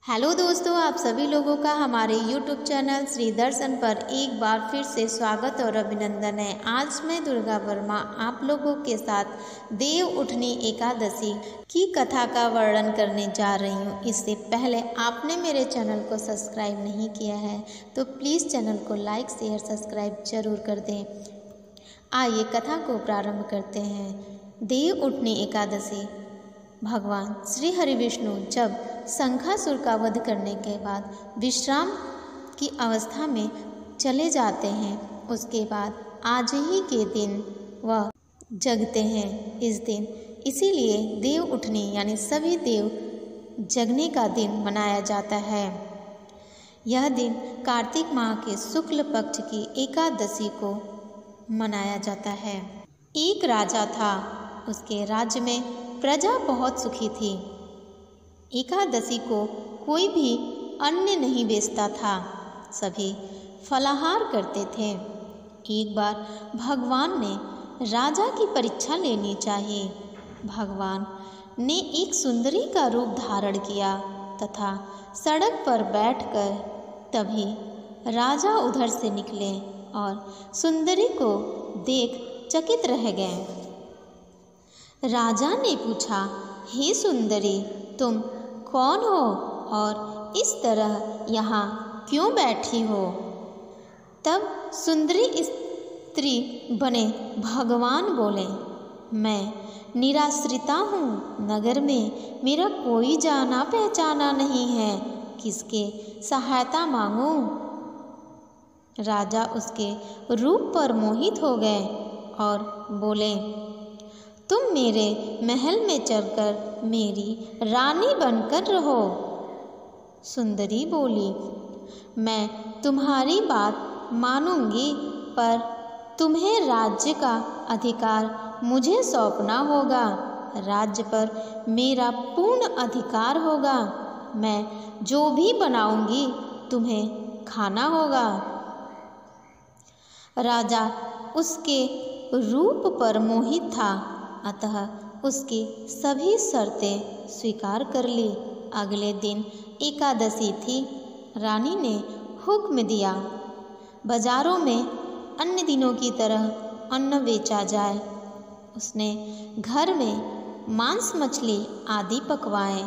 Hello दोस्तों, आप सभी लोगों का हमारे YouTube चैनल श्री दर्शन पर एक बार फिर से स्वागत और अभिनंदन है। आज मैं दुर्गा वर्मा आप लोगों के साथ देव उठनी एकादशी की कथा का वर्णन करने जा रही हूँ। इससे पहले आपने मेरे चैनल को सब्सक्राइब नहीं किया है तो प्लीज़ चैनल को लाइक शेयर सब्सक्राइब जरूर कर दें। आइए कथा को प्रारंभ करते हैं। देव उठनी एकादशी। भगवान श्री हरि विष्णु जब शंखासुर का वध करने के बाद विश्राम की अवस्था में चले जाते हैं, उसके बाद आज ही के दिन वह जगते हैं। इस दिन इसीलिए देव उठनी यानी सभी देव जगने का दिन मनाया जाता है। यह दिन कार्तिक माह के शुक्ल पक्ष की एकादशी को मनाया जाता है। एक राजा था, उसके राज्य में प्रजा बहुत सुखी थी। एकादशी को कोई भी अन्न नहीं बेचता था, सभी फलाहार करते थे। एक बार भगवान ने राजा की परीक्षा लेनी चाहिए। भगवान ने एक सुंदरी का रूप धारण किया तथा सड़क पर बैठकर तभी राजा उधर से निकले और सुंदरी को देख चकित रह गए। राजा ने पूछा, हे सुंदरी, तुम कौन हो और इस तरह यहाँ क्यों बैठी हो? तब सुंदरी स्त्री बने भगवान बोले, मैं निराश्रिता हूँ, नगर में मेरा कोई जाना पहचाना नहीं है, किसके सहायता मांगूं? राजा उसके रूप पर मोहित हो गए और बोले, तुम मेरे महल में चलकर मेरी रानी बनकर रहो। सुंदरी बोली, मैं तुम्हारी बात मानूंगी, पर तुम्हें राज्य का अधिकार मुझे सौंपना होगा। राज्य पर मेरा पूर्ण अधिकार होगा। मैं जो भी बनाऊंगी तुम्हें खाना होगा। राजा उसके रूप पर मोहित था, अतः उसकी सभी शर्तें स्वीकार कर ली। अगले दिन एकादशी थी। रानी ने हुक्म दिया, बाजारों में अन्य दिनों की तरह अन्न बेचा जाए। उसने घर में मांस मछली आदि पकवाए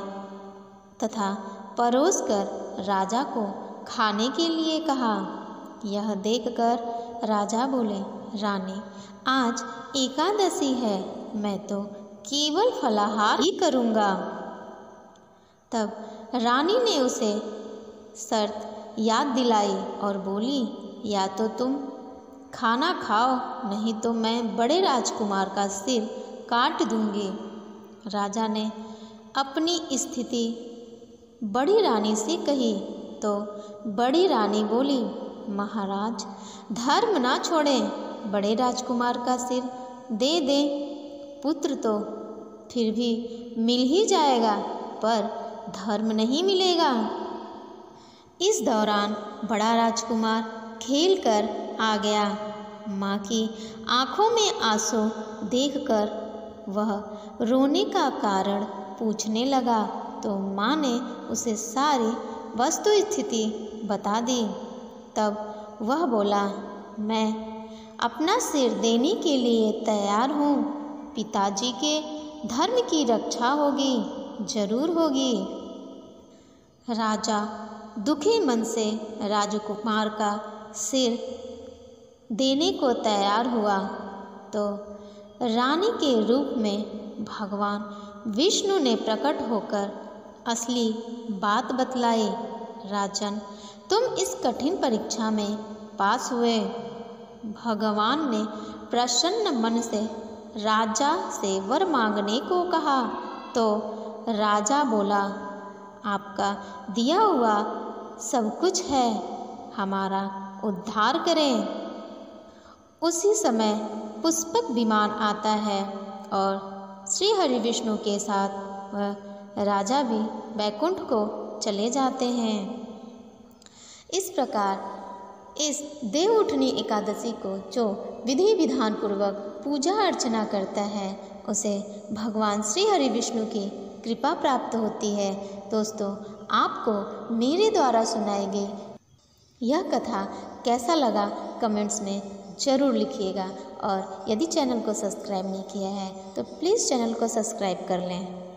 तथा परोसकर राजा को खाने के लिए कहा। यह देखकर राजा बोले, रानी, आज एकादशी है, मैं तो केवल फलाहार ही करूँगा। तब रानी ने उसे शर्त याद दिलाई और बोली, या तो तुम खाना खाओ, नहीं तो मैं बड़े राजकुमार का सिर काट दूंगी। राजा ने अपनी स्थिति बड़ी रानी से कही तो बड़ी रानी बोली, महाराज, धर्म ना छोड़ें, बड़े राजकुमार का सिर दे दें। पुत्र तो फिर भी मिल ही जाएगा, पर धर्म नहीं मिलेगा। इस दौरान बड़ा राजकुमार खेल कर आ गया। माँ की आंखों में आंसू देखकर वह रोने का कारण पूछने लगा तो माँ ने उसे सारी वस्तु स्थिति बता दी। तब वह बोला, मैं अपना सिर देने के लिए तैयार हूँ। पिताजी के धर्म की रक्षा होगी, जरूर होगी। राजा दुखी मन से राजकुमार का सिर देने को तैयार हुआ तो रानी के रूप में भगवान विष्णु ने प्रकट होकर असली बात बतलाई। राजन, तुम इस कठिन परीक्षा में पास हुए। भगवान ने प्रसन्न मन से राजा से वर मांगने को कहा तो राजा बोला, आपका दिया हुआ सब कुछ है, हमारा उद्धार करें। उसी समय पुष्पक विमान आता है और श्री हरि विष्णु के साथ वह राजा भी वैकुंठ को चले जाते हैं। इस प्रकार इस देव उठनी एकादशी को जो विधि विधान पूर्वक पूजा अर्चना करता है उसे भगवान श्री हरि विष्णु की कृपा प्राप्त होती है। दोस्तों, आपको मेरे द्वारा सुनाई गई यह कथा कैसा लगा कमेंट्स में ज़रूर लिखिएगा। और यदि चैनल को सब्सक्राइब नहीं किया है तो प्लीज़ चैनल को सब्सक्राइब कर लें।